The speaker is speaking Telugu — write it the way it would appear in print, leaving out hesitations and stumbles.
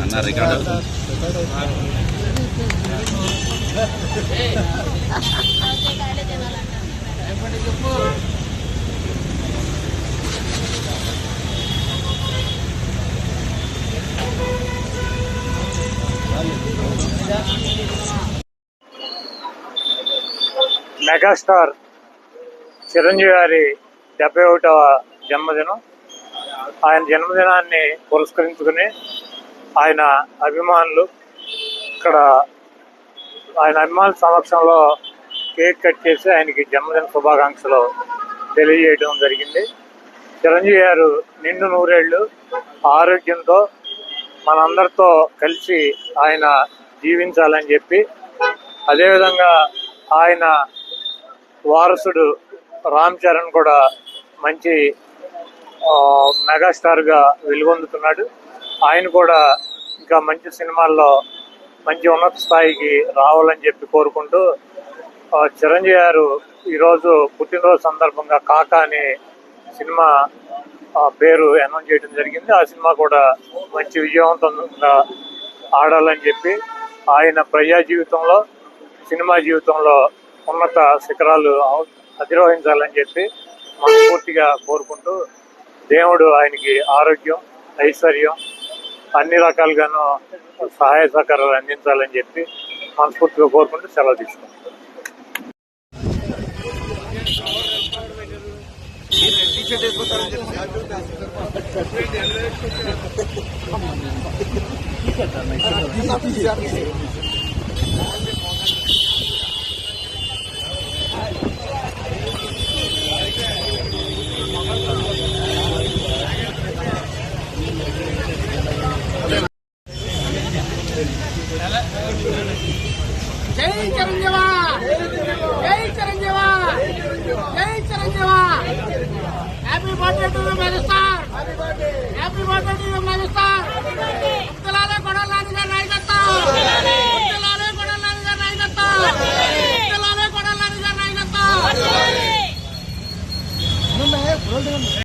అన్న రికార్డు మెగాస్టార్ చిరంజీవి గారి 71వ జన్మదినం. ఆయన జన్మదినాన్ని పురస్కరించుకుని ఆయన అభిమానులు ఇక్కడ ఆయన అభిమానుల సమక్షంలో కేక్ కట్ చేసి ఆయనకి జన్మదిన శుభాకాంక్షలు తెలియజేయడం జరిగింది. చిరంజీవి గారు నిండు నూరేళ్లు ఆరోగ్యంతో మనందరితో కలిసి ఆయన జీవించాలని చెప్పి, అదేవిధంగా ఆయన వారసుడు రామ్ చరణ్ కూడా మంచి మెగాస్టార్గా వెలుగొందుతున్నాడు. ఆయన కూడా ఇంకా మంచి సినిమాల్లో మంచి ఉన్నత స్థాయికి రావాలని చెప్పి కోరుకుంటూ, చిరంజీవి గారు ఈరోజు పుట్టినరోజు సందర్భంగా కాకా అనే సినిమా పేరు అనౌన్స్ చేయడం జరిగింది. ఆ సినిమా కూడా మంచి విజయవంతంగా ఆడాలని చెప్పి, ఆయన ప్రజా జీవితంలో సినిమా జీవితంలో ఉన్నత శిఖరాలు అధిరోహించాలని చెప్పి మనస్ఫూర్తిగా కోరుకుంటూ, దేవుడు ఆయనకి ఆరోగ్యం, ఐశ్వర్యం అన్ని రకాలుగాను సహాయ సహకారాలు అందించాలని చెప్పి మనస్ఫూర్తిగా కోరుకుంటూ సెలవు తీసుకుంటాం. జై చిరంజీవా, జై చిరంజీవా, జై చిరంజీవా. Happy birthday to megastar, happy birthday to megastar.